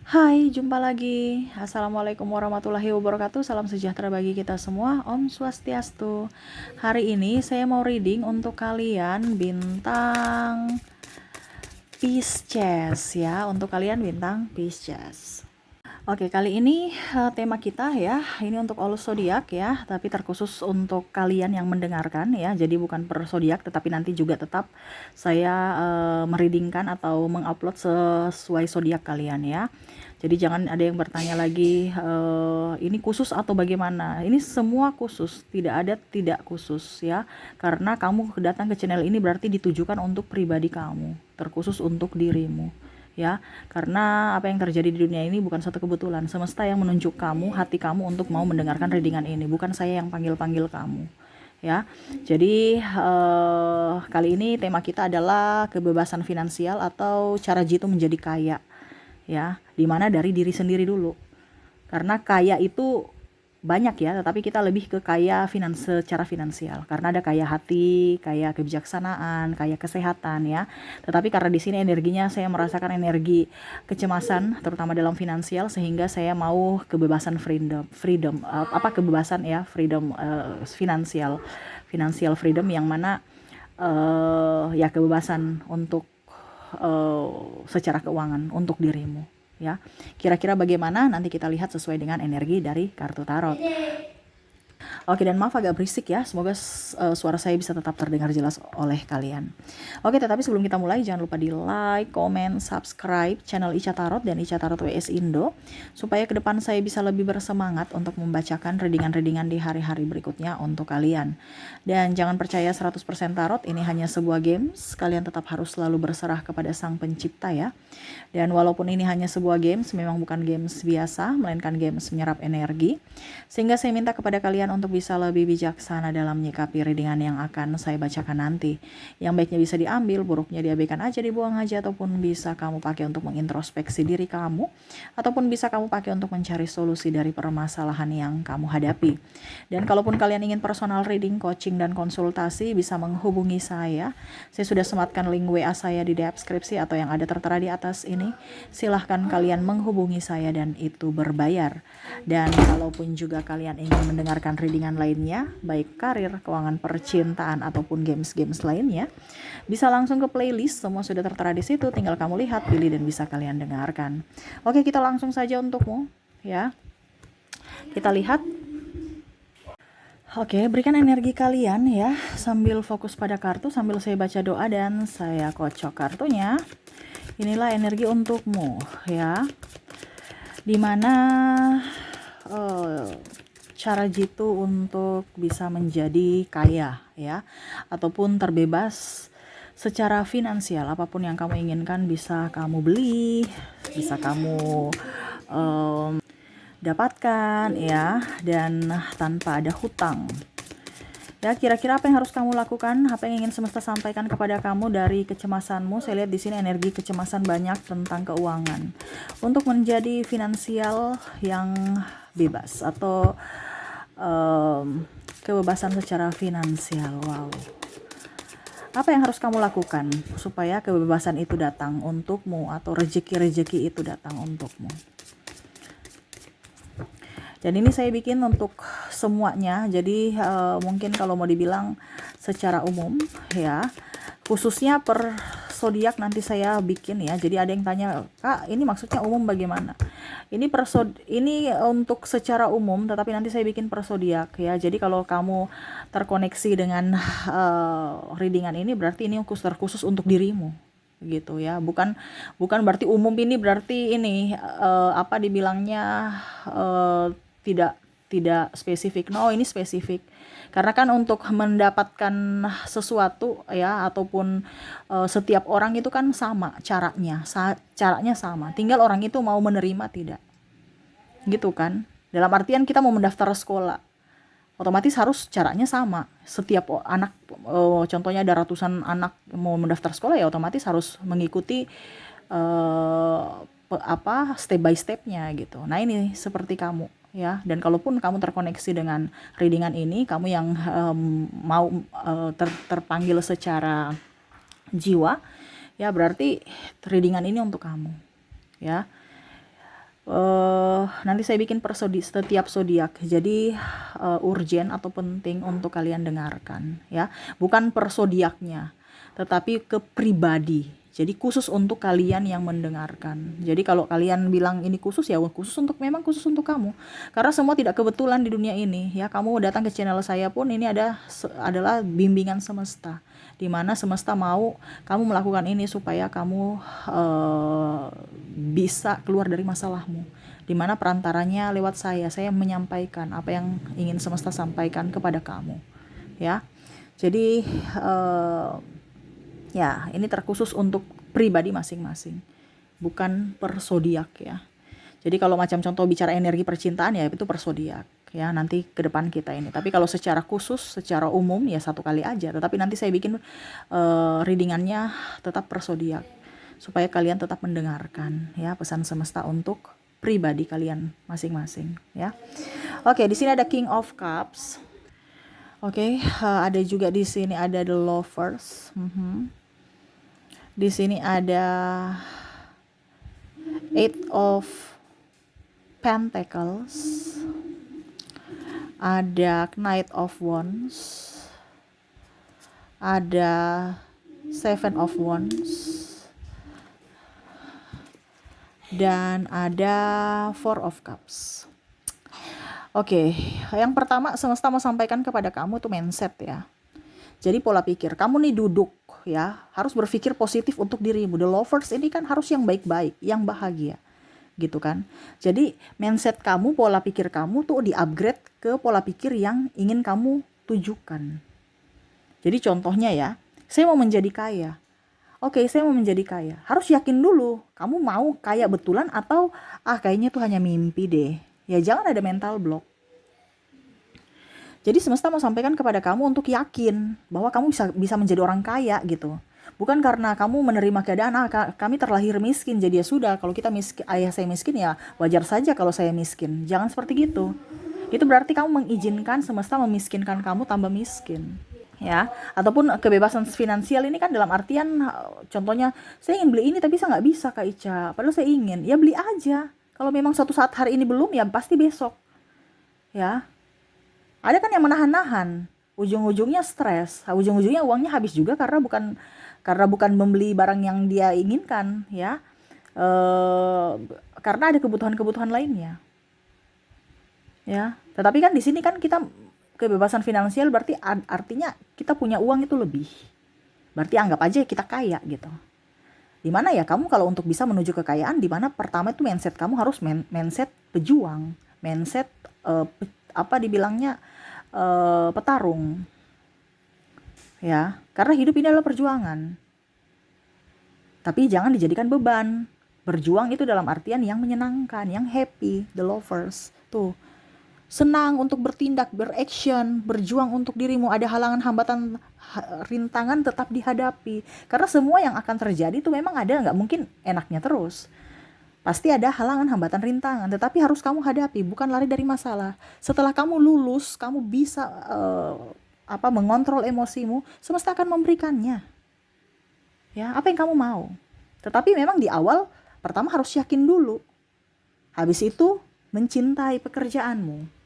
Hai, jumpa lagi. Assalamualaikum warahmatullahi wabarakatuh. Salam sejahtera bagi kita semua. Om Swastiastu. Hari ini saya mau reading untuk kalian bintang Pisces ya. Untuk kalian bintang Pisces. Oke, kali ini tema kita ya, ini untuk all zodiak ya, tapi terkhusus untuk kalian yang mendengarkan ya. Jadi bukan per zodiak, tetapi nanti juga tetap saya mereadingkan atau mengupload sesuai zodiak kalian ya. Jadi jangan ada yang bertanya lagi ini khusus atau bagaimana. Ini semua khusus, tidak ada tidak khusus ya. Karena kamu datang ke channel ini berarti ditujukan untuk pribadi kamu, terkhusus untuk dirimu. Ya, karena apa yang terjadi di dunia ini bukan satu kebetulan. Semesta yang menunjuk kamu, hati kamu untuk mau mendengarkan readingan ini, bukan saya yang panggil-panggil kamu. Ya, jadi kali ini tema kita adalah kebebasan finansial atau cara Jitu menjadi kaya. Ya, dimana dari diri sendiri dulu. Karena kaya itu banyak ya, tetapi kita lebih ke kaya secara finansial. Karena ada kaya hati, kaya kebijaksanaan, kaya kesehatan ya. Tetapi karena di sini energinya saya merasakan energi kecemasan, terutama dalam finansial, sehingga saya mau kebebasan kebebasan ya, freedom finansial, financial freedom yang mana ya kebebasan untuk secara keuangan untuk dirimu ya. Kira-kira bagaimana nanti kita lihat sesuai dengan energi dari kartu tarot. Oke, dan maaf agak berisik ya, semoga suara saya bisa tetap terdengar jelas oleh kalian. Oke, tetapi sebelum kita mulai jangan lupa di like, comment, subscribe channel Ica Tarot dan Ica Tarot WS Indo, supaya ke depan saya bisa lebih bersemangat untuk membacakan readingan-readingan di hari-hari berikutnya untuk kalian. Dan jangan percaya 100% tarot, ini hanya sebuah games, kalian tetap harus selalu berserah kepada Sang Pencipta ya. Dan walaupun ini hanya sebuah games, memang bukan games biasa, melainkan games menyerap energi. Sehingga saya minta kepada kalian untuk bisa lebih bijaksana dalam menyikapi readingan yang akan saya bacakan nanti. Yang baiknya bisa diambil, buruknya diabaikan aja, dibuang aja, ataupun bisa kamu pakai untuk mengintrospeksi diri kamu, ataupun bisa kamu pakai untuk mencari solusi dari permasalahan yang kamu hadapi. Dan kalaupun kalian ingin personal reading, coaching, dan konsultasi, bisa menghubungi saya. Saya sudah sematkan link WA saya di deskripsi atau yang ada tertera di atas ini. Silahkan kalian menghubungi saya dan itu berbayar. Dan kalaupun juga kalian ingin mendengarkan readingan lainnya, baik karir, keuangan, percintaan, ataupun games-games lainnya, bisa langsung ke playlist, semua sudah tertera di situ, tinggal kamu lihat, pilih, dan bisa kalian dengarkan. Oke, kita langsung saja untukmu ya. Kita lihat. Oke, berikan energi kalian ya, sambil fokus pada kartu, sambil saya baca doa dan saya kocok kartunya. Inilah energi untukmu ya, dimana cara Jitu untuk bisa menjadi kaya ya, ataupun terbebas secara finansial. Apapun yang kamu inginkan bisa kamu beli, bisa kamu dapatkan ya, dan tanpa ada hutang. Ya, kira-kira apa yang harus kamu lakukan? Apa yang ingin semesta sampaikan kepada kamu dari kecemasanmu? Saya lihat di sini energi kecemasan banyak tentang keuangan. Untuk menjadi finansial yang bebas atau kebebasan secara finansial. Wow. Apa yang harus kamu lakukan supaya kebebasan itu datang untukmu atau rezeki-rezeki itu datang untukmu? Dan ini saya bikin untuk semuanya, jadi mungkin kalau mau dibilang secara umum ya, khususnya per zodiak nanti saya bikin ya. Jadi ada yang tanya, Kak, ini maksudnya umum bagaimana? Ini ini untuk secara umum, tetapi nanti saya bikin per zodiak ya. Jadi kalau kamu terkoneksi dengan readingan ini, berarti ini terkhusus untuk dirimu gitu ya. Bukan berarti umum, ini berarti ini apa dibilangnya tidak spesifik. No, ini spesifik. Karena kan untuk mendapatkan sesuatu ya, ataupun setiap orang itu kan sama caranya. Caranya sama. Tinggal orang itu mau menerima tidak. Gitu kan. Dalam artian kita mau mendaftar sekolah, otomatis harus caranya sama. Setiap anak, contohnya ada ratusan anak mau mendaftar sekolah, ya otomatis harus mengikuti step by stepnya gitu. Nah, ini seperti kamu ya. Dan kalaupun kamu terkoneksi dengan readingan ini, kamu yang mau terpanggil secara jiwa ya, berarti readingan ini untuk kamu ya. Nanti saya bikin per setiap zodiak. Jadi urgent atau penting untuk kalian dengarkan ya. Bukan per zodiaknya, tetapi ke pribadi. Jadi khusus untuk kalian yang mendengarkan. Jadi kalau kalian bilang ini khusus, ya khusus untuk, memang khusus untuk kamu. Karena semua tidak kebetulan di dunia ini ya. Kamu datang ke channel saya pun ini adalah bimbingan semesta, di mana semesta mau kamu melakukan ini supaya kamu bisa keluar dari masalahmu. Di mana perantaranya lewat saya menyampaikan apa yang ingin semesta sampaikan kepada kamu ya. Jadi ya, ini terkhusus untuk pribadi masing-masing, bukan per zodiak ya. Jadi kalau macam contoh bicara energi percintaan ya itu per zodiak ya, nanti ke depan kita ini. Tapi kalau secara khusus, secara umum ya satu kali aja. Tetapi nanti saya bikin readingannya tetap per zodiak supaya kalian tetap mendengarkan ya pesan semesta untuk pribadi kalian masing-masing ya. Oke, di sini ada King of Cups. Oke, ada juga di sini ada The Lovers. Di sini ada Eight of Pentacles, ada Knight of Wands, ada Seven of Wands, dan ada Four of Cups. Oke, yang pertama semesta mau sampaikan kepada kamu tuh mindset ya. Jadi pola pikir, kamu nih duduk ya, harus berpikir positif untuk dirimu. The Lovers ini kan harus yang baik-baik, yang bahagia gitu kan. Jadi mindset kamu, pola pikir kamu tuh di-upgrade ke pola pikir yang ingin kamu tujukan. Jadi contohnya ya, saya mau menjadi kaya. Oke, saya mau menjadi kaya. Harus yakin dulu, kamu mau kaya betulan atau kayaknya tuh hanya mimpi deh. Ya jangan ada mental block. Jadi semesta mau sampaikan kepada kamu untuk yakin bahwa kamu bisa menjadi orang kaya gitu. Bukan karena kamu menerima keadaan kami terlahir miskin jadi ya sudah, kalau kita miskin, ayah saya miskin ya wajar saja kalau saya miskin. Jangan seperti gitu. Itu berarti kamu mengizinkan semesta memiskinkan kamu tambah miskin. Ya, ataupun kebebasan finansial ini kan dalam artian contohnya saya ingin beli ini tapi saya nggak bisa Kak Ica, padahal saya ingin, ya beli aja. Kalau memang suatu saat hari ini belum ya pasti besok. Ya, ada kan yang menahan-nahan, ujung-ujungnya stres, ujung-ujungnya uangnya habis juga karena bukan membeli barang yang dia inginkan ya, karena ada kebutuhan-kebutuhan lainnya ya. Tetapi kan di sini kan kita kebebasan finansial berarti artinya kita punya uang itu lebih, berarti anggap aja kita kaya gitu. Dimana ya kamu kalau untuk bisa menuju kekayaan, dimana pertama itu mindset kamu harus mindset pejuang, mindset dibilangnya petarung ya, karena hidup ini adalah perjuangan, tapi jangan dijadikan beban. Berjuang itu dalam artian yang menyenangkan, yang happy. The Lovers tuh senang untuk bertindak, beraction, berjuang untuk dirimu. Ada halangan, hambatan, rintangan tetap dihadapi, karena semua yang akan terjadi itu memang ada, nggak mungkin enaknya terus. Pasti ada halangan, hambatan, rintangan, tetapi harus kamu hadapi, bukan lari dari masalah. Setelah kamu lulus, kamu bisa mengontrol emosimu, semesta akan memberikannya. Ya, apa yang kamu mau. Tetapi memang di awal, pertama harus yakin dulu. Habis itu, mencintai pekerjaanmu.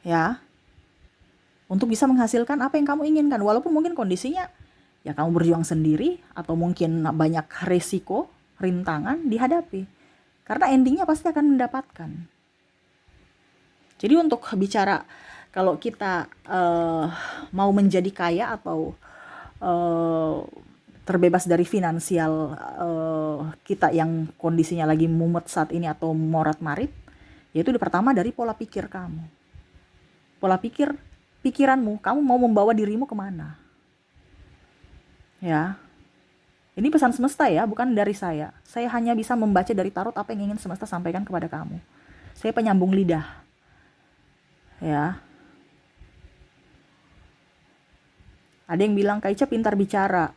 Ya, untuk bisa menghasilkan apa yang kamu inginkan. Walaupun mungkin kondisinya, ya kamu berjuang sendiri, atau mungkin banyak resiko, rintangan dihadapi, karena endingnya pasti akan mendapatkan. Jadi untuk bicara kalau kita mau menjadi kaya atau terbebas dari finansial kita yang kondisinya lagi mumet saat ini atau morat-marit, yaitu pertama dari pola pikir kamu, pola pikir pikiranmu, kamu mau membawa dirimu kemana ya. Ini pesan semesta ya, bukan dari saya. Saya hanya bisa membaca dari tarot apa yang ingin semesta sampaikan kepada kamu. Saya penyambung lidah. Ya. Ada yang bilang, Kak Ica pintar bicara.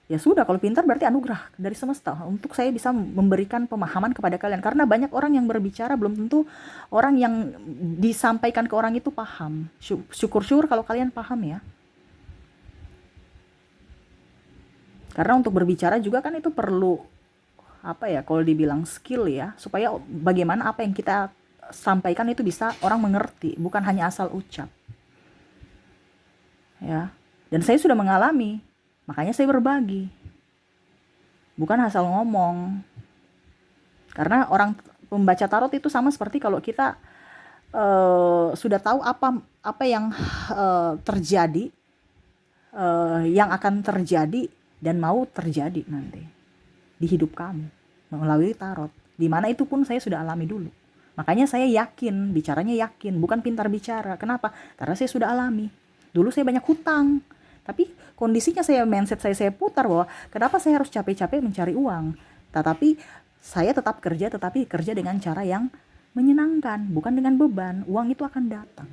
Ya sudah, kalau pintar berarti anugerah dari semesta. Untuk saya bisa memberikan pemahaman kepada kalian. Karena banyak orang yang berbicara, belum tentu orang yang disampaikan ke orang itu paham. Syukur-syukur kalau kalian paham ya. Karena untuk berbicara juga kan itu perlu apa ya, kalau dibilang skill ya, supaya bagaimana apa yang kita sampaikan itu bisa orang mengerti, bukan hanya asal ucap ya. Dan saya sudah mengalami, makanya saya berbagi, bukan asal ngomong. Karena orang pembaca tarot itu sama seperti kalau kita sudah tahu apa apa yang terjadi, yang akan terjadi dan mau terjadi nanti di hidup kamu melalui tarot. Dimana itu pun saya sudah alami dulu. Makanya saya yakin, bicaranya yakin, bukan pintar bicara. Kenapa? Karena saya sudah alami. Dulu saya banyak hutang, tapi kondisinya mindset saya putar bahwa kenapa saya harus capek-capek mencari uang. Tetapi saya tetap kerja, tetapi kerja dengan cara yang menyenangkan, bukan dengan beban. Uang itu akan datang.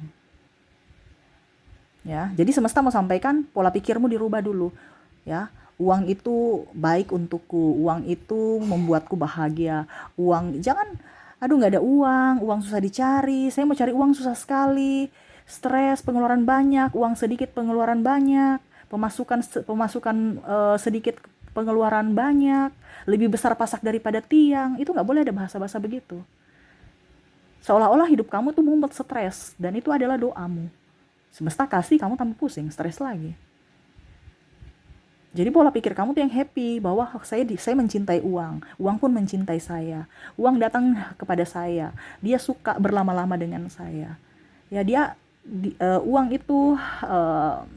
Ya, jadi semesta mau sampaikan pola pikirmu dirubah dulu. Ya, uang itu baik untukku, uang itu membuatku bahagia. Uang, jangan, aduh nggak ada uang, uang susah dicari, saya mau cari uang susah sekali, stres, pengeluaran banyak, uang sedikit, pengeluaran banyak, pemasukan sedikit, pengeluaran banyak, lebih besar pasak daripada tiang. Itu nggak boleh ada bahasa-bahasa begitu. Seolah-olah hidup kamu tuh mumet, stres, dan itu adalah doamu. Semesta kasih kamu tambah pusing, stres lagi. Jadi pola pikir kamu tuh yang happy, bahwa saya mencintai uang, uang pun mencintai saya, uang datang kepada saya, dia suka berlama-lama dengan saya. Ya uang itu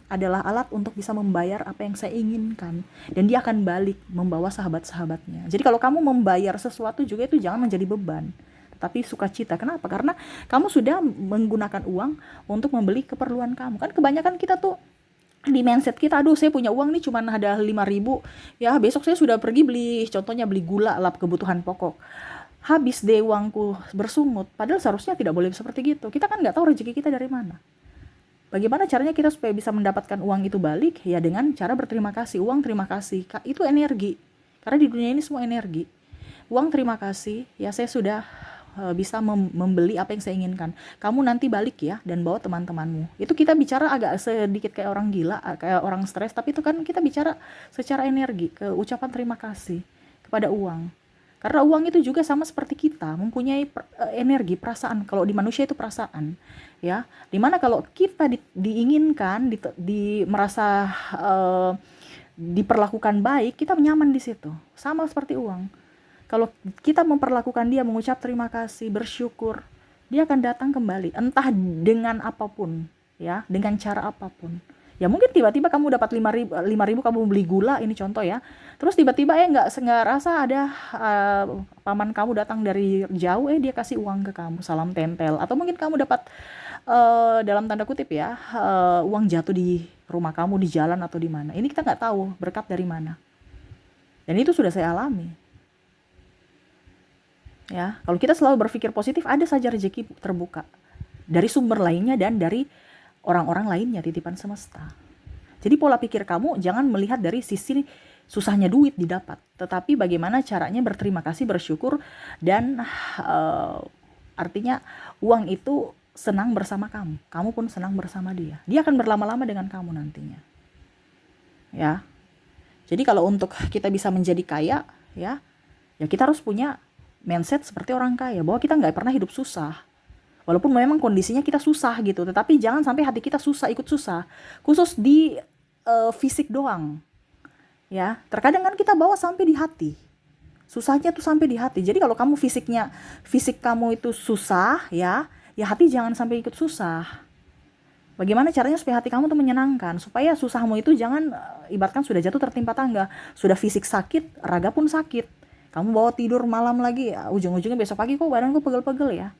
adalah alat untuk bisa membayar apa yang saya inginkan, dan dia akan balik membawa sahabat-sahabatnya. Jadi kalau kamu membayar sesuatu juga itu jangan menjadi beban, tapi sukacita. Kenapa? Karena kamu sudah menggunakan uang untuk membeli keperluan kamu. Kan kebanyakan kita tuh di mindset kita, aduh saya punya uang nih cuman ada 5.000, ya besok saya sudah pergi beli, contohnya beli gula lah, kebutuhan pokok. Habis deh uangku bersungut. Padahal seharusnya tidak boleh seperti gitu. Kita kan nggak tahu rezeki kita dari mana. Bagaimana caranya kita supaya bisa mendapatkan uang itu balik? Ya dengan cara berterima kasih. Uang terima kasih, itu energi. Karena di dunia ini semua energi. Uang terima kasih, ya saya sudah bisa membeli apa yang saya inginkan. Kamu nanti balik ya dan bawa teman-temanmu. Itu kita bicara agak sedikit kayak orang gila, kayak orang stres, tapi itu kan kita bicara secara energi, ke ucapan terima kasih kepada uang. Karena uang itu juga sama seperti kita, mempunyai energi, perasaan. Kalau di manusia itu perasaan, ya. Dimana kalau kita diinginkan, merasa diperlakukan baik, kita nyaman di situ. Sama seperti uang. Kalau kita memperlakukan dia, mengucap terima kasih, bersyukur, dia akan datang kembali, entah dengan apapun, ya, dengan cara apapun. Ya mungkin tiba-tiba kamu dapat 5.000 kamu beli gula, ini contoh ya. Terus tiba-tiba nggak rasa ada paman kamu datang dari jauh, dia kasih uang ke kamu, salam tempel. Atau mungkin kamu dapat dalam tanda kutip ya, uang jatuh di rumah kamu, di jalan atau di mana. Ini kita nggak tahu berkat dari mana. Dan itu sudah saya alami. Ya, kalau kita selalu berpikir positif, ada saja rezeki terbuka dari sumber lainnya dan dari orang-orang lainnya, titipan semesta. Jadi pola pikir kamu jangan melihat dari sisi susahnya duit didapat, tetapi bagaimana caranya berterima kasih, bersyukur, dan artinya uang itu senang bersama kamu, kamu pun senang bersama dia. Dia akan berlama-lama dengan kamu nantinya. Ya. Jadi kalau untuk kita bisa menjadi kaya, ya kita harus punya mindset seperti orang kaya, bahwa kita nggak pernah hidup susah. Walaupun memang kondisinya kita susah gitu, tetapi jangan sampai hati kita susah, ikut susah. Khusus di fisik doang. Ya, terkadang kan kita bawa sampai di hati. Susahnya tuh sampai di hati. Jadi kalau kamu fisik kamu itu susah, ya hati jangan sampai ikut susah. Bagaimana caranya supaya hati kamu tuh menyenangkan, supaya susahmu itu jangan ibaratkan sudah jatuh tertimpa tangga, sudah fisik sakit, raga pun sakit. Kamu bawa tidur malam lagi, ujung-ujungnya besok pagi kok badanku pegel-pegel ya.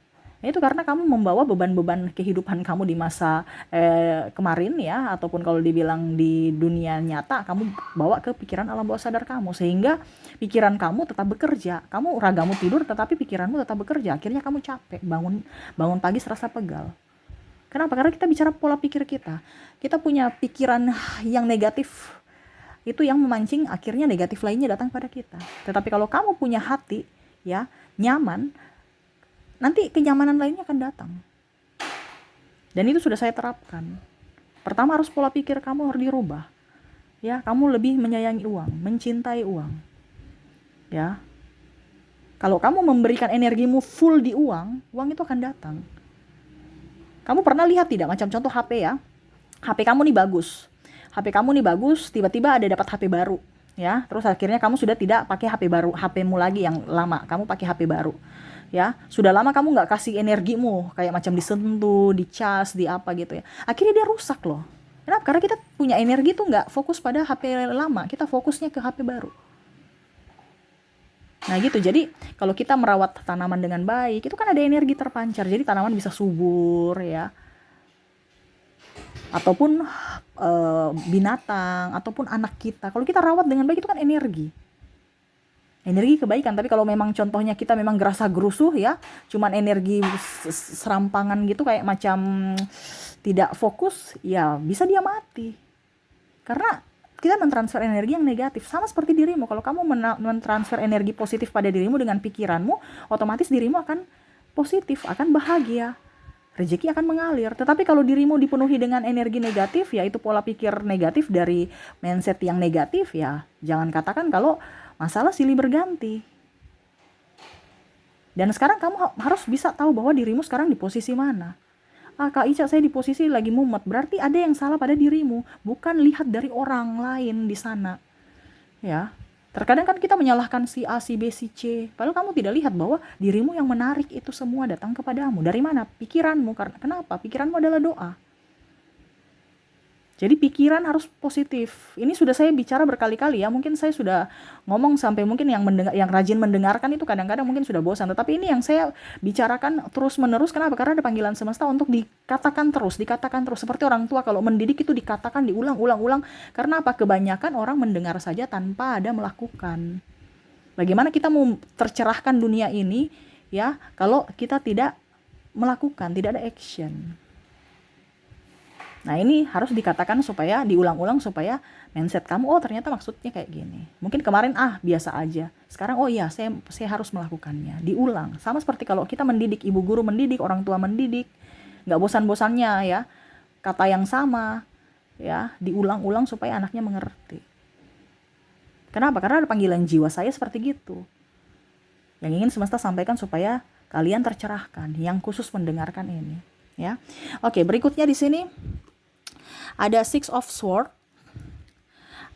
Itu karena kamu membawa beban-beban kehidupan kamu di masa kemarin ya, ataupun kalau dibilang di dunia nyata, kamu bawa ke pikiran alam bawah sadar kamu, sehingga pikiran kamu tetap bekerja. Kamu ragamu tidur tetapi pikiranmu tetap bekerja. Akhirnya kamu capek, bangun pagi serasa pegal. Kenapa? Karena kita bicara pola pikir kita. Kita punya pikiran yang negatif, itu yang memancing akhirnya negatif lainnya datang pada kita. Tetapi kalau kamu punya hati, ya nyaman, nanti kenyamanan lainnya akan datang. Dan itu sudah saya terapkan. Pertama harus pola pikir kamu harus dirubah. Ya, kamu lebih menyayangi uang, mencintai uang. Ya. Kalau kamu memberikan energimu full di uang, uang itu akan datang. Kamu pernah lihat tidak, macam contoh HP ya, HP kamu nih bagus, tiba-tiba ada dapat HP baru, ya, terus akhirnya kamu sudah tidak pakai HP baru, HPmu lagi yang lama, kamu pakai HP baru, ya, sudah lama kamu nggak kasih energimu, kayak macam disentuh, dicas, di apa gitu ya, akhirnya dia rusak loh. Kenapa? Karena kita punya energi tuh nggak fokus pada HP lama, kita fokusnya ke HP baru. Nah gitu, jadi kalau kita merawat tanaman dengan baik, itu kan ada energi terpancar, jadi tanaman bisa subur ya, ataupun binatang, ataupun anak kita. Kalau kita rawat dengan baik itu kan energi kebaikan. Tapi kalau memang contohnya kita memang gerasa gerusuh ya, cuman energi serampangan gitu, kayak macam tidak fokus, ya bisa dia mati. Karena kita mentransfer energi yang negatif. Sama seperti dirimu, kalau kamu mentransfer energi positif pada dirimu dengan pikiranmu, otomatis dirimu akan positif, akan bahagia, rezeki akan mengalir. Tetapi kalau dirimu dipenuhi dengan energi negatif, yaitu pola pikir negatif dari mindset yang negatif, ya jangan katakan kalau masalah silih berganti. Dan sekarang kamu harus bisa tahu bahwa dirimu sekarang di posisi mana. Kak Ica, saya di posisi lagi mumet. Berarti ada yang salah pada dirimu, bukan lihat dari orang lain di sana. Ya. Terkadang kan kita menyalahkan si A, si B, si C. Padahal kamu tidak lihat bahwa dirimu yang menarik itu semua datang kepadamu. Dari mana? Pikiranmu. Kenapa? Pikiranmu adalah doa. Jadi pikiran harus positif. Ini sudah saya bicara berkali-kali ya. Mungkin saya sudah ngomong sampai mungkin yang rajin mendengarkan itu kadang-kadang mungkin sudah bosan. Tetapi ini yang saya bicarakan terus-menerus. Kenapa? Karena ada panggilan semesta untuk dikatakan terus. Seperti orang tua kalau mendidik itu dikatakan, diulang-ulang. Karena apa? Kebanyakan orang mendengar saja tanpa ada melakukan. Bagaimana kita mau tercerahkan dunia ini ya kalau kita tidak melakukan, tidak ada action. Nah ini harus dikatakan supaya diulang-ulang, supaya mindset kamu, oh ternyata maksudnya kayak gini. Mungkin kemarin biasa aja, sekarang oh iya saya harus melakukannya. Diulang, sama seperti kalau kita mendidik, ibu guru mendidik, orang tua mendidik, nggak bosan-bosannya ya, kata yang sama ya, diulang-ulang supaya anaknya mengerti. Kenapa? Karena ada panggilan jiwa saya seperti gitu, yang ingin semesta sampaikan supaya kalian tercerahkan, yang khusus mendengarkan ini ya. Oke, berikutnya di sini ada Six of Swords,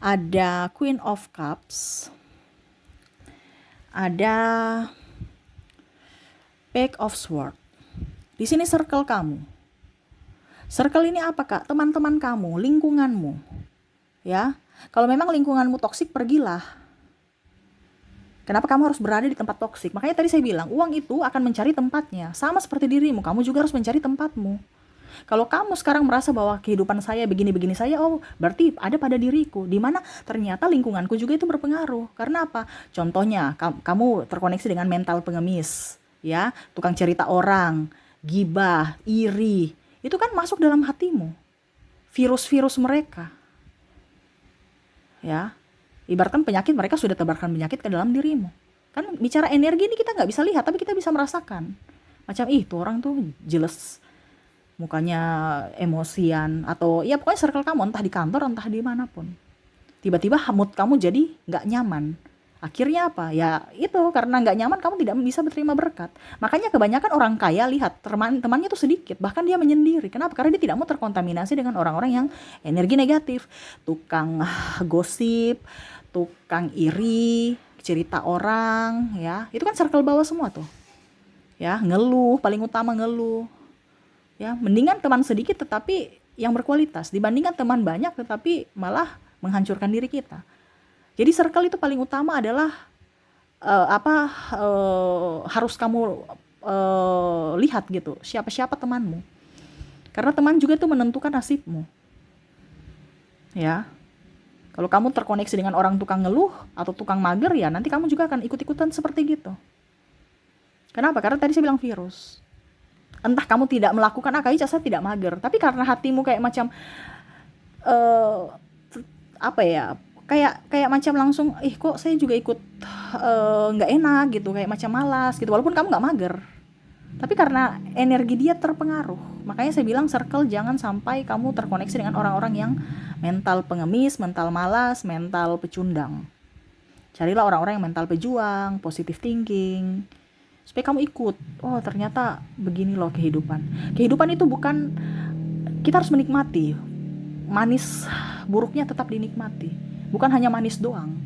ada Queen of Cups, ada Page of Swords. Di sini circle kamu. Circle ini apa Kak? Teman-teman kamu, lingkunganmu. Ya. Kalau memang lingkunganmu toksik, pergilah. Kenapa kamu harus berada di tempat toksik? Makanya tadi saya bilang, uang itu akan mencari tempatnya. Sama seperti dirimu, kamu juga harus mencari tempatmu. Kalau kamu sekarang merasa bahwa kehidupan saya begini-begini saya, oh berarti ada pada diriku. Dimana ternyata lingkunganku juga itu berpengaruh. Karena apa? Contohnya, kamu terkoneksi dengan mental pengemis, ya, tukang cerita orang, gibah, iri. Itu kan masuk dalam hatimu. Virus-virus mereka. Ya, ibaratkan penyakit, mereka sudah tebarkan penyakit ke dalam dirimu. Kan bicara energi ini kita nggak bisa lihat, tapi kita bisa merasakan. Macam itu orang tuh jelas mukanya emosian, atau ya pokoknya circle kamu, entah di kantor, entah di manapun. Tiba-tiba mood kamu jadi nggak nyaman. Akhirnya apa? Ya itu, karena nggak nyaman kamu tidak bisa menerima berkat. Makanya kebanyakan orang kaya, lihat teman-temannya tuh sedikit, bahkan dia menyendiri. Kenapa? Karena dia tidak mau terkontaminasi dengan orang-orang yang energi negatif. Tukang gosip, tukang iri, cerita orang, ya. Itu kan circle bawah semua tuh. Ya, ngeluh, paling utama ngeluh. Ya, mendingan teman sedikit tetapi yang berkualitas dibandingkan teman banyak tetapi malah menghancurkan diri kita. Jadi circle itu paling utama adalah harus kamu lihat gitu, siapa-siapa temanmu. Karena teman juga itu menentukan nasibmu. Ya. Kalau kamu terkoneksi dengan orang tukang ngeluh atau tukang mager, ya nanti kamu juga akan ikut-ikutan seperti gitu. Kenapa? Karena tadi saya bilang virus. Entah kamu tidak melakukan, saya tidak mager, tapi karena hatimu kayak macam kayak macam langsung kok saya juga ikut nggak enak gitu, kayak macam malas gitu, walaupun kamu nggak mager, tapi karena energi dia terpengaruh. Makanya saya bilang circle jangan sampai kamu terkoneksi dengan orang-orang yang mental pengemis, mental malas, mental pecundang. Carilah orang-orang yang mental pejuang, positive thinking, supaya kamu ikut. Oh, ternyata begini loh kehidupan. Kehidupan itu bukan, kita harus menikmati. Manis buruknya tetap dinikmati. Bukan hanya manis doang.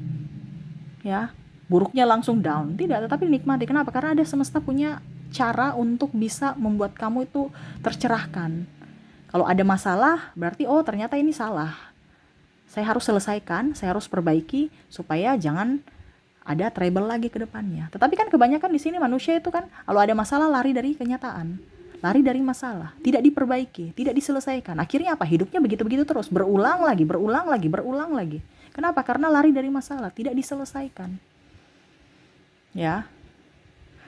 Ya, buruknya langsung down. Tidak, tetapi dinikmati. Kenapa? Karena ada semesta punya cara untuk bisa membuat kamu itu tercerahkan. Kalau ada masalah, berarti oh ternyata ini salah. Saya harus selesaikan, saya harus perbaiki supaya jangan ada trouble lagi ke depannya. Tetapi kan kebanyakan di sini manusia itu kan kalau ada masalah lari dari kenyataan, lari dari masalah, tidak diperbaiki, tidak diselesaikan. Akhirnya apa? Hidupnya begitu-begitu terus, berulang lagi, berulang lagi, berulang lagi. Kenapa? Karena lari dari masalah, tidak diselesaikan. Ya.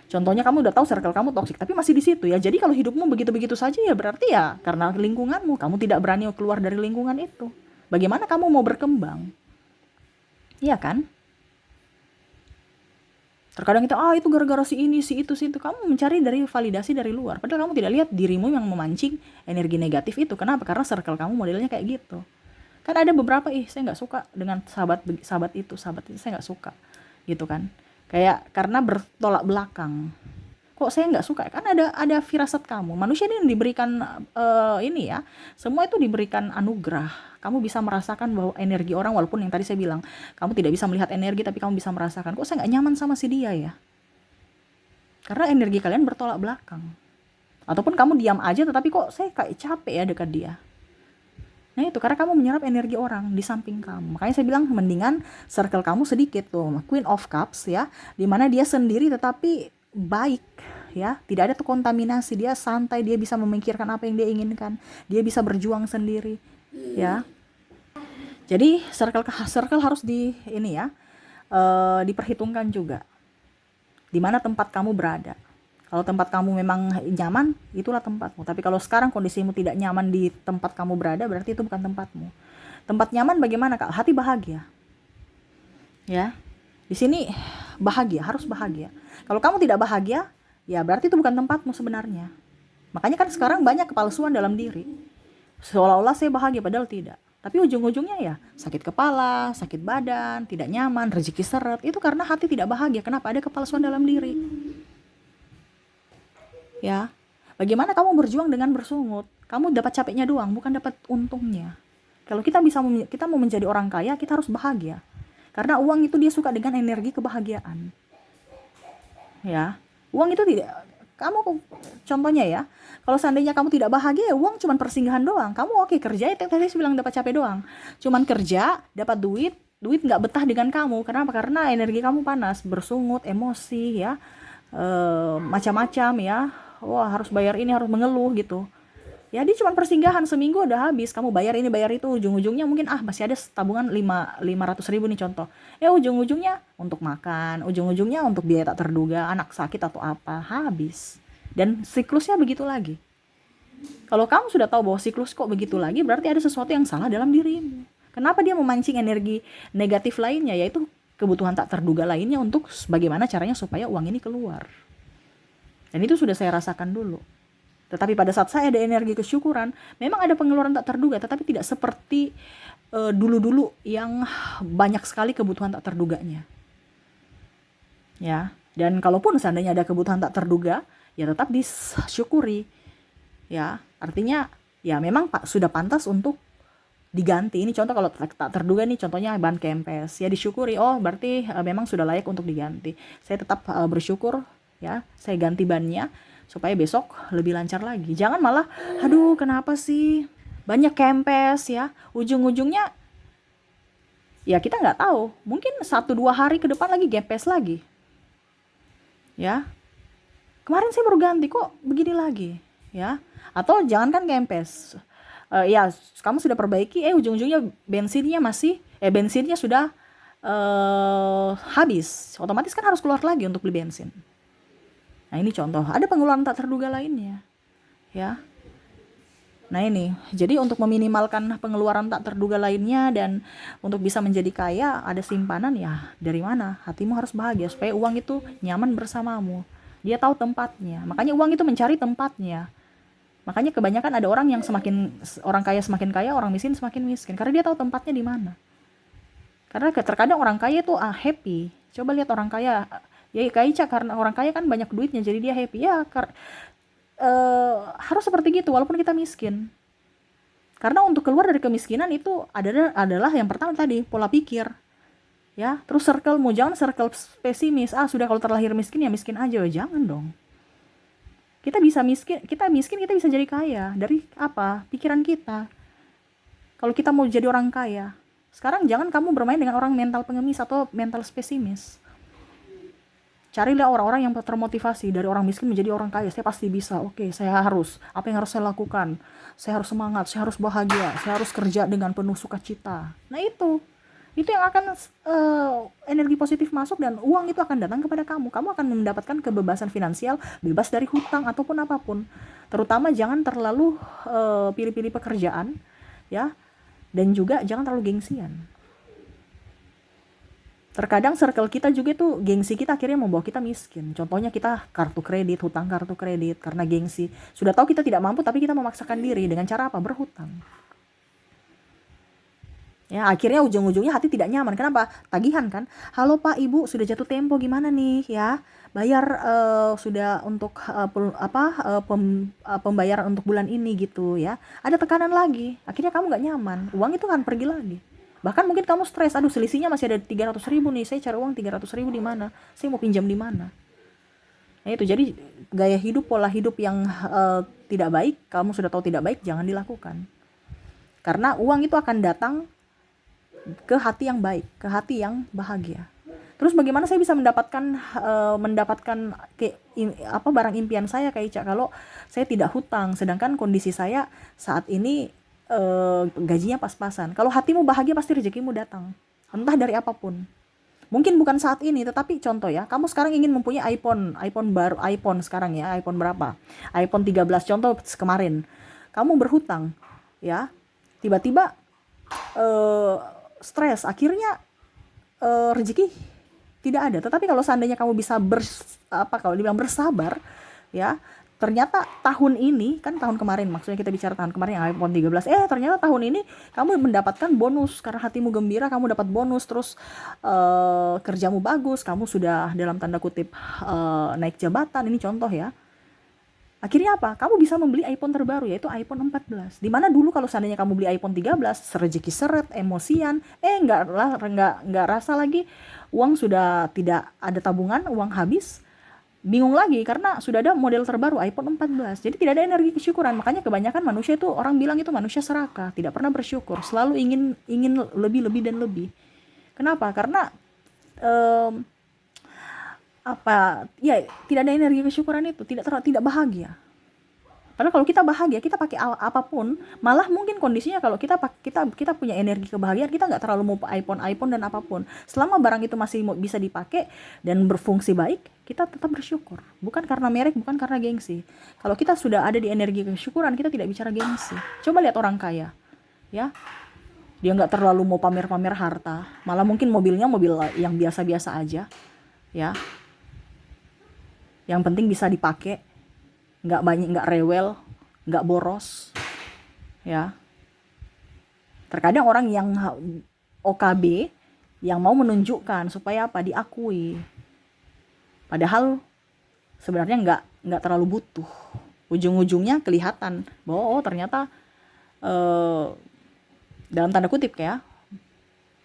Contohnya kamu udah tahu circle kamu toksik, tapi masih di situ ya. Jadi kalau hidupmu begitu-begitu saja ya berarti ya karena lingkunganmu, kamu tidak berani keluar dari lingkungan itu. Bagaimana kamu mau berkembang? Iya kan? Terkadang kita, itu gara-gara si ini, si itu, si itu. Kamu mencari dari validasi dari luar. Padahal kamu tidak lihat dirimu yang memancing energi negatif itu. Kenapa? Karena circle kamu modelnya kayak gitu. Kan ada beberapa, saya nggak suka dengan sahabat itu, saya nggak suka. Gitu kan. Kayak karena bertolak belakang. Kok saya nggak suka? Kan ada firasat kamu. Manusia ini diberikan ini ya. Semua itu diberikan anugerah. Kamu bisa merasakan bahwa energi orang, walaupun yang tadi saya bilang, kamu tidak bisa melihat energi, tapi kamu bisa merasakan. Kok saya nggak nyaman sama si dia ya? Karena energi kalian bertolak belakang. Ataupun kamu diam aja, tetapi kok saya kayak capek ya dekat dia. Nah itu karena kamu menyerap energi orang di samping kamu. Makanya saya bilang mendingan circle kamu sedikit tuh, Queen of Cups ya, dimana dia sendiri tetapi baik ya, tidak ada tuh kontaminasi, dia santai, dia bisa memikirkan apa yang dia inginkan, dia bisa berjuang sendiri ya. Jadi circle harus ini ya, diperhitungkan juga di mana tempat kamu berada. Kalau tempat kamu memang nyaman, itulah tempatmu. Tapi kalau sekarang kondisimu tidak nyaman di tempat kamu berada, berarti itu bukan tempatmu. Tempat nyaman bagaimana, Kak? Hati bahagia. Ya. Di sini bahagia, harus bahagia. Kalau kamu tidak bahagia, ya berarti itu bukan tempatmu sebenarnya. Makanya kan sekarang banyak kepalsuan dalam diri. Seolah-olah saya bahagia, padahal tidak. Tapi ujung-ujungnya ya sakit kepala, sakit badan, tidak nyaman, rezeki seret. Itu karena hati tidak bahagia. Kenapa? Ada kepalsuan dalam diri. Ya, bagaimana kamu berjuang dengan bersungut? Kamu dapat capeknya doang, bukan dapat untungnya. Kalau kita mau menjadi orang kaya, kita harus bahagia. Karena uang itu dia suka dengan energi kebahagiaan. Ya, uang itu tidak, kamu contohnya ya, kalau seandainya kamu tidak bahagia, uang cuma persinggahan doang. Kamu oke kerja, itu tadi saya bilang dapat capek doang. Cuman kerja, dapat duit nggak betah dengan kamu. Kenapa? Karena energi kamu panas, bersungut, emosi ya, macam-macam ya. Wah harus bayar ini, harus mengeluh gitu ya. Dia cuma persinggahan, seminggu udah habis, kamu bayar ini bayar itu, ujung-ujungnya mungkin masih ada tabungan 500.000 nih contoh ya, ujung-ujungnya untuk makan, ujung-ujungnya untuk biaya tak terduga, anak sakit atau apa, habis. Dan siklusnya begitu lagi. Kalau kamu sudah tahu bahwa siklus kok begitu lagi, berarti ada sesuatu yang salah dalam dirimu. Kenapa dia memancing energi negatif lainnya, yaitu kebutuhan tak terduga lainnya untuk bagaimana caranya supaya uang ini keluar. Dan itu sudah saya rasakan dulu. Tetapi pada saat saya ada energi kesyukuran, memang ada pengeluaran tak terduga, tetapi tidak seperti dulu-dulu yang banyak sekali kebutuhan tak terduganya. Ya, dan kalaupun seandainya ada kebutuhan tak terduga, ya tetap disyukuri. Ya, artinya ya memang sudah pantas untuk diganti. Ini contoh kalau tak terduga nih, contohnya ban kempes, ya disyukuri. Oh, berarti memang sudah layak untuk diganti. Saya tetap bersyukur. Ya, saya ganti bannya supaya besok lebih lancar lagi. Jangan malah, aduh kenapa sih banyak kempes ya, ujung-ujungnya ya kita nggak tahu, mungkin 1-2 hari ke depan lagi kempes lagi. Ya, kemarin saya baru ganti kok begini lagi ya. Atau jangankan kempes, ya kamu sudah perbaiki, ujung-ujungnya bensinnya sudah habis, otomatis kan harus keluar lagi untuk beli bensin. Nah ini contoh, ada pengeluaran tak terduga lainnya, ya. Nah ini, jadi untuk meminimalkan pengeluaran tak terduga lainnya dan untuk bisa menjadi kaya, ada simpanan ya. Dari mana? Hatimu harus bahagia supaya uang itu nyaman bersamamu. Dia tahu tempatnya, makanya uang itu mencari tempatnya. Makanya kebanyakan ada orang kaya semakin kaya, orang miskin semakin miskin, karena dia tahu tempatnya di mana. Karena terkadang orang kaya tuh happy. Coba lihat orang kaya, ya kayak Ica, karena orang kaya kan banyak duitnya jadi dia happy ya. Harus seperti gitu walaupun kita miskin. Karena untuk keluar dari kemiskinan itu adalah yang pertama tadi pola pikir, ya. Terus circle-mu jangan circle pesimis. Sudah kalau terlahir miskin ya miskin aja, jangan dong. Kita miskin kita bisa jadi kaya dari apa? Pikiran kita. Kalau kita mau jadi orang kaya, sekarang jangan kamu bermain dengan orang mental pengemis atau mental pesimis. Carilah orang-orang yang termotivasi dari orang miskin menjadi orang kaya. Saya pasti bisa. Oke, saya harus. Apa yang harus saya lakukan? Saya harus semangat, saya harus bahagia, saya harus kerja dengan penuh sukacita. Nah itu yang akan energi positif masuk dan uang itu akan datang kepada kamu. Kamu akan mendapatkan kebebasan finansial, bebas dari hutang ataupun apapun. Terutama jangan terlalu pilih-pilih pekerjaan, ya. Dan juga jangan terlalu gengsian. Terkadang circle kita juga tuh gengsi kita akhirnya membawa kita miskin. Contohnya kita hutang kartu kredit karena gengsi. Sudah tahu kita tidak mampu tapi kita memaksakan diri dengan cara apa? Berhutang. Ya, akhirnya ujung-ujungnya hati tidak nyaman. Kenapa? Tagihan kan. Halo Pak, Ibu, sudah jatuh tempo gimana nih ya? Bayar sudah untuk pembayaran untuk bulan ini gitu ya. Ada tekanan lagi. Akhirnya kamu nggak nyaman. Uang itu kan pergi lagi. Bahkan mungkin kamu stres, selisihnya masih ada 300.000 nih, saya cari uang 300.000 di mana? Saya mau pinjam di mana? Nah itu, jadi gaya hidup, pola hidup yang tidak baik, kamu sudah tahu tidak baik, jangan dilakukan. Karena uang itu akan datang ke hati yang baik, ke hati yang bahagia. Terus bagaimana saya bisa mendapatkan barang impian saya kayak Ica kalau saya tidak hutang, sedangkan kondisi saya saat ini gajinya pas-pasan. Kalau hatimu bahagia pasti rezekimu datang, entah dari apapun. Mungkin bukan saat ini, tetapi contoh ya, kamu sekarang ingin mempunyai iPhone sekarang ya, iPhone berapa? iPhone 13 contoh kemarin. Kamu berhutang, ya. Tiba-tiba stres, akhirnya rezeki tidak ada. Tetapi kalau seandainya kamu bisa kalau dibilang bersabar, ya. Ternyata tahun ini, kan tahun kemarin, maksudnya kita bicara tahun kemarin yang iPhone 13, ternyata tahun ini kamu mendapatkan bonus, karena hatimu gembira, kamu dapat bonus, terus kerjamu bagus, kamu sudah dalam tanda kutip naik jabatan, ini contoh ya. Akhirnya apa? Kamu bisa membeli iPhone terbaru, yaitu iPhone 14. Dimana dulu kalau seandainya kamu beli iPhone 13, rezeki seret, emosian, nggak rasa lagi, uang sudah tidak ada tabungan, uang habis, bingung lagi karena sudah ada model terbaru iPhone 14. Jadi tidak ada energi kesyukuran. Makanya kebanyakan manusia itu, orang bilang itu manusia serakah, tidak pernah bersyukur, selalu ingin lebih dan lebih. Kenapa? Karena tidak ada energi kesyukuran itu, tidak bahagia. Padahal kalau kita bahagia, kita pakai apapun, malah mungkin kondisinya kalau kita punya energi kebahagiaan, kita nggak terlalu mau iPhone dan apapun. Selama barang itu masih bisa dipakai dan berfungsi baik, kita tetap bersyukur. Bukan karena merek, bukan karena gengsi. Kalau kita sudah ada di energi kesyukuran, kita tidak bicara gengsi. Coba lihat orang kaya, ya. Dia nggak terlalu mau pamer-pamer harta, malah mungkin mobilnya mobil yang biasa-biasa aja, ya. Yang penting bisa dipakai, nggak banyak, nggak rewel, nggak boros, ya. Terkadang orang yang OKB yang mau menunjukkan supaya apa, diakui, padahal sebenarnya nggak terlalu butuh. Ujung-ujungnya kelihatan bahwa ternyata dalam tanda kutip ya,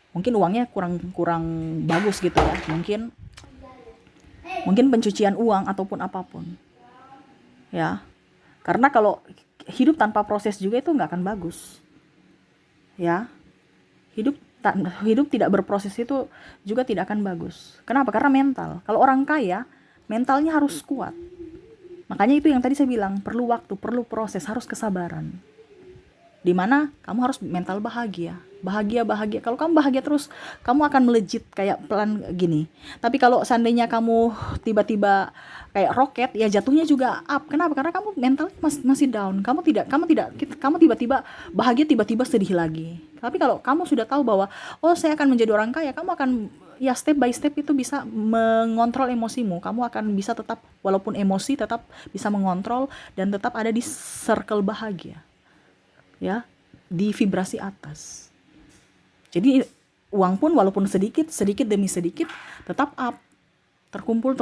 mungkin uangnya kurang bagus gitu ya, mungkin pencucian uang ataupun apapun. Ya, karena kalau hidup tanpa proses juga itu nggak akan bagus, ya. Hidup tidak berproses itu juga tidak akan bagus. Kenapa? Karena mental. Kalau orang kaya, mentalnya harus kuat. Makanya itu yang tadi saya bilang, perlu waktu, perlu proses, harus kesabaran. Dimana kamu harus mental bahagia. Kalau kamu bahagia terus, kamu akan melejit kayak pelan gini. Tapi kalau seandainya kamu tiba-tiba kayak roket, ya jatuhnya juga up. Kenapa? Karena kamu mental masih down. Kamu tiba-tiba bahagia, tiba-tiba sedih lagi. Tapi kalau kamu sudah tahu bahwa saya akan menjadi orang kaya, kamu akan ya step by step itu bisa mengontrol emosimu. Kamu akan bisa tetap, walaupun emosi, tetap bisa mengontrol dan tetap ada di circle bahagia, ya, di vibrasi atas. Jadi uang pun walaupun sedikit demi sedikit tetap up, terkumpul.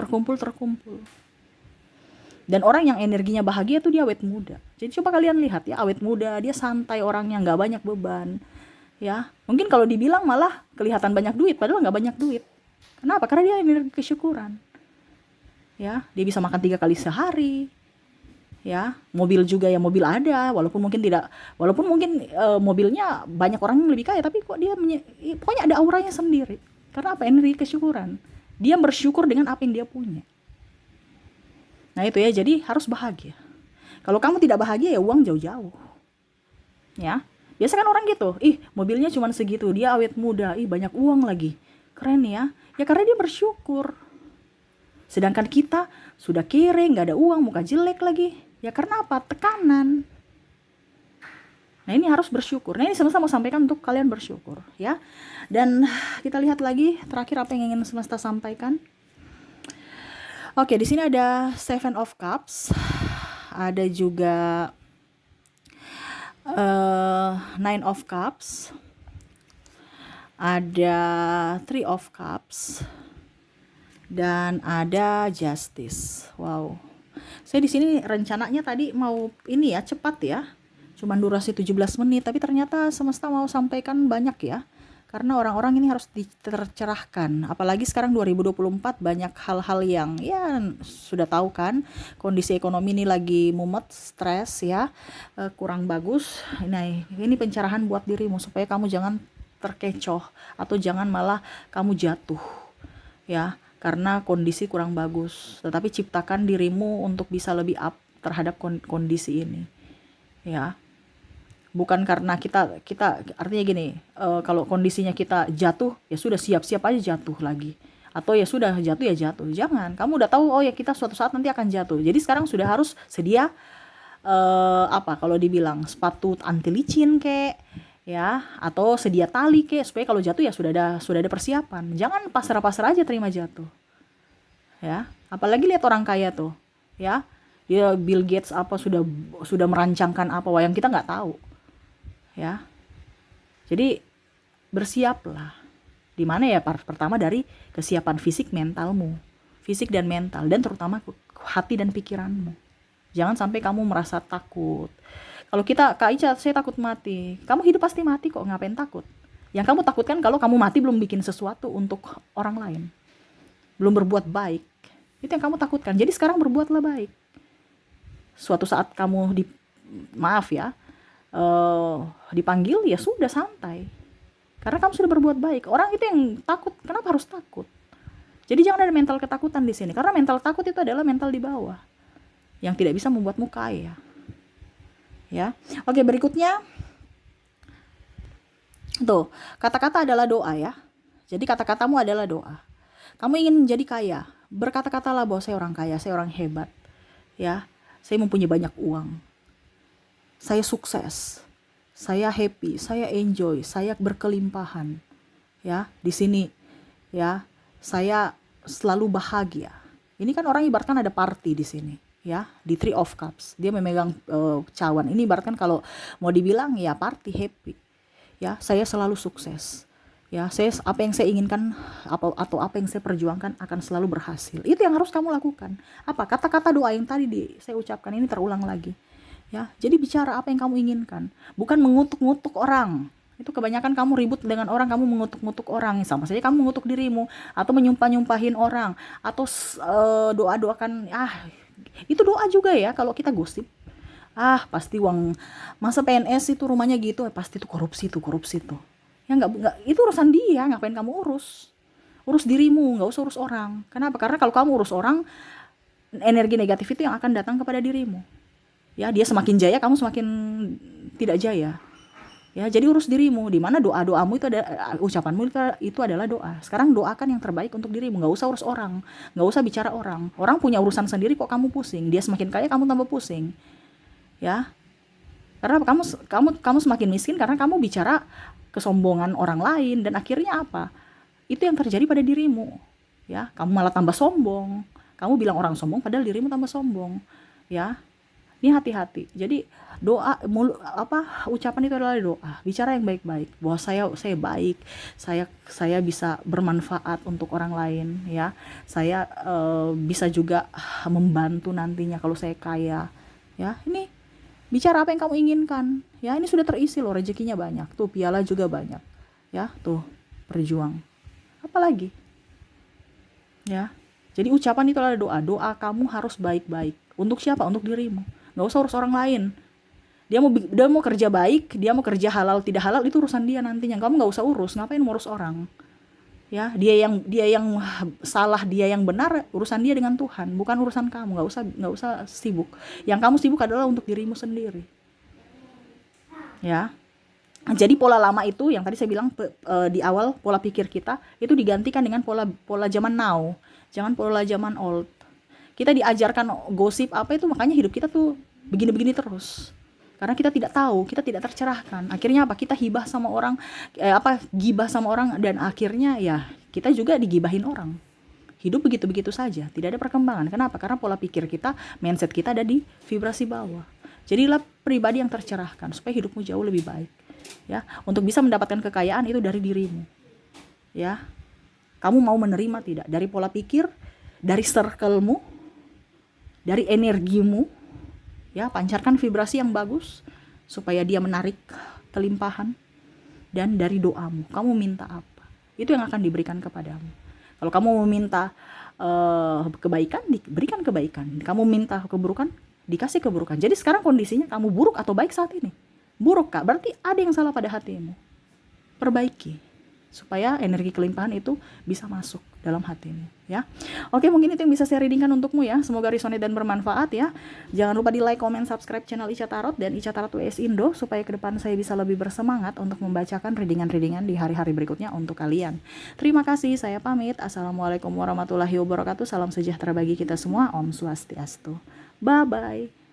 Dan orang yang energinya bahagia tuh dia awet muda. Jadi coba kalian lihat ya, awet muda, dia santai orangnya, nggak banyak beban. Ya, mungkin kalau dibilang malah kelihatan banyak duit, padahal nggak banyak duit. Kenapa? Karena dia energi kesyukuran. Ya, dia bisa makan 3 kali sehari. Ya, mobil juga ya, mobil ada, walaupun mungkin mobilnya banyak orang yang lebih kaya, tapi kok dia pokoknya ada auranya sendiri. Karena apa? Energi kesyukuran. Dia bersyukur dengan apa yang dia punya. Nah itu ya, jadi harus bahagia. Kalau kamu tidak bahagia ya uang jauh-jauh. Ya, biasa kan orang gitu, mobilnya cuma segitu, dia awet muda, banyak uang lagi, keren ya. Ya karena dia bersyukur. Sedangkan kita sudah kere, nggak ada uang, muka jelek lagi. Ya karena apa? Tekanan. Nah ini harus bersyukur. Nah ini semesta mau sampaikan untuk kalian bersyukur ya. Dan kita lihat lagi terakhir apa yang ingin semesta sampaikan. Oke, di sini ada Seven of Cups, ada juga Nine of Cups, ada Three of Cups, dan ada Justice. Wow. Saya di sini rencananya tadi mau ini ya, cepat ya. Cuman durasi 17 menit, tapi ternyata semesta mau sampaikan banyak ya. Karena orang-orang ini harus tercerahkan. Apalagi sekarang 2024 banyak hal-hal yang ya sudah tahu kan, kondisi ekonomi ini lagi mumet, stres ya, kurang bagus. Nah, ini pencerahan buat dirimu supaya kamu jangan terkecoh atau jangan malah kamu jatuh ya, karena kondisi kurang bagus. Tetapi ciptakan dirimu untuk bisa lebih up terhadap kondisi ini ya. Bukan karena kita artinya gini, kalau kondisinya kita jatuh ya sudah siap-siap aja jatuh lagi, atau ya sudah jatuh ya jatuh. Jangan, kamu udah tahu ya kita suatu saat nanti akan jatuh. Jadi sekarang sudah harus sedia kalau dibilang sepatu anti licin kek ya, atau sedia tali kek, supaya kalau jatuh ya sudah ada persiapan. Jangan pasrah-pasrah aja terima jatuh ya. Apalagi lihat orang kaya tuh ya, dia Bill Gates apa sudah merancangkan apa yang kita nggak tahu ya. Jadi bersiaplah. Di mana ya? Pertama dari kesiapan fisik mentalmu, fisik dan mental, dan terutama hati dan pikiranmu. Jangan sampai kamu merasa takut. Kalau kita, Kak Ica, saya takut mati. Kamu hidup pasti mati kok, ngapain takut? Yang kamu takutkan kalau kamu mati belum bikin sesuatu untuk orang lain, belum berbuat baik. Itu yang kamu takutkan. Jadi sekarang berbuatlah baik. Suatu saat kamu dipanggil ya sudah santai, karena kamu sudah berbuat baik. Orang itu yang takut, kenapa harus takut? Jadi jangan ada mental ketakutan di sini, karena mental takut itu adalah mental di bawah yang tidak bisa membuatmu kaya ya. Oke, berikutnya tuh, kata-kata adalah doa ya. Jadi kata-katamu adalah doa. Kamu ingin menjadi kaya, berkata-katalah bahwa saya orang kaya, saya orang hebat ya, saya mempunyai banyak uang, saya sukses, saya happy, saya enjoy, saya berkelimpahan ya di sini ya, saya selalu bahagia. Ini kan orang ibaratkan ada party di sini ya, di Three of Cups. Dia memegang cawan. Ini ibaratkan kalau mau dibilang ya party, happy ya, saya selalu sukses ya, apa yang saya inginkan atau apa yang saya perjuangkan akan selalu berhasil. Itu yang harus kamu lakukan. Apa kata-kata doa yang tadi saya ucapkan ini terulang lagi ya. Jadi bicara apa yang kamu inginkan, bukan mengutuk-ngutuk orang. Itu kebanyakan kamu ribut dengan orang, kamu mengutuk-ngutuk orang, sama saja kamu mengutuk dirimu, atau menyumpah-nyumpahin orang, atau doa-doakan. Itu doa juga ya. Kalau kita gosip, pasti uang masa PNS itu rumahnya gitu, pasti itu korupsi tuh ya. Nggak, itu urusan dia, ngapain kamu urus dirimu, nggak usah urus orang. Kenapa? Karena kalau kamu urus orang, energi negatif itu yang akan datang kepada dirimu ya. Dia semakin jaya, kamu semakin tidak jaya ya. Jadi urus dirimu. Di mana doa-doamu itu ada, ucapanmu itu adalah doa. Sekarang doakan yang terbaik untuk dirimu, nggak usah urus orang, nggak usah bicara orang. Orang punya urusan sendiri kok kamu pusing. Dia semakin kaya, kamu tambah pusing ya. Karena kamu semakin miskin karena kamu bicara kesombongan orang lain, dan akhirnya apa? Itu yang terjadi pada dirimu ya. Kamu malah tambah sombong. Kamu bilang orang sombong padahal dirimu tambah sombong ya. Ini hati-hati. Jadi doa ucapan itu adalah doa. Bicara yang baik-baik. Bahwa saya baik, saya bisa bermanfaat untuk orang lain, ya. Saya bisa juga membantu nantinya kalau saya kaya, ya. Ini bicara apa yang kamu inginkan, ya. Ini sudah terisi loh, rezekinya banyak. Tuh piala juga banyak, ya. Tuh berjuang. Apalagi, ya. Jadi ucapan itu adalah doa. Doa kamu harus baik-baik. Untuk siapa? Untuk dirimu. Nggak usah urus orang lain. Dia mau kerja baik, dia mau kerja halal tidak halal, itu urusan dia nantinya. Kamu nggak usah urus. Ngapain mau urus orang? Ya, dia yang salah, dia yang benar, urusan dia dengan Tuhan, bukan urusan kamu. Nggak usah sibuk. Yang kamu sibuk adalah untuk dirimu sendiri. Ya. Jadi pola lama itu yang tadi saya bilang di awal, pola pikir kita itu digantikan dengan pola zaman now. Jangan pola zaman old. Kita diajarkan gosip apa itu, makanya hidup kita tuh begini-begini terus. Karena kita tidak tahu, kita tidak tercerahkan. Akhirnya apa? Kita gibah sama orang, dan akhirnya ya kita juga digibahin orang. Hidup begitu-begitu saja, tidak ada perkembangan. Kenapa? Karena pola pikir kita, mindset kita ada di vibrasi bawah. Jadilah pribadi yang tercerahkan supaya hidupmu jauh lebih baik. Ya, untuk bisa mendapatkan kekayaan itu dari dirimu. Ya. Kamu mau menerima tidak? Dari pola pikir, dari circle-mu, dari energimu, ya, pancarkan vibrasi yang bagus supaya dia menarik kelimpahan, dan dari doamu. Kamu minta apa? Itu yang akan diberikan kepadamu. Kalau kamu meminta kebaikan, diberikan kebaikan. Kamu minta keburukan, dikasih keburukan. Jadi sekarang kondisinya kamu buruk atau baik saat ini? Buruk, Kak. Berarti ada yang salah pada hatimu. Perbaiki supaya energi kelimpahan itu bisa masuk dalam hatimu, ya. Oke, mungkin itu yang bisa saya readingkan untukmu, ya. Semoga resonate dan bermanfaat, ya. Jangan lupa di like, comment, subscribe channel Ica Tarot dan Ica Tarot WS Indo supaya ke depan saya bisa lebih bersemangat untuk membacakan readingan-readingan di hari-hari berikutnya untuk kalian. Terima kasih, saya pamit. Assalamualaikum warahmatullahi wabarakatuh. Salam sejahtera bagi kita semua. Om Swastiastu. Bye bye.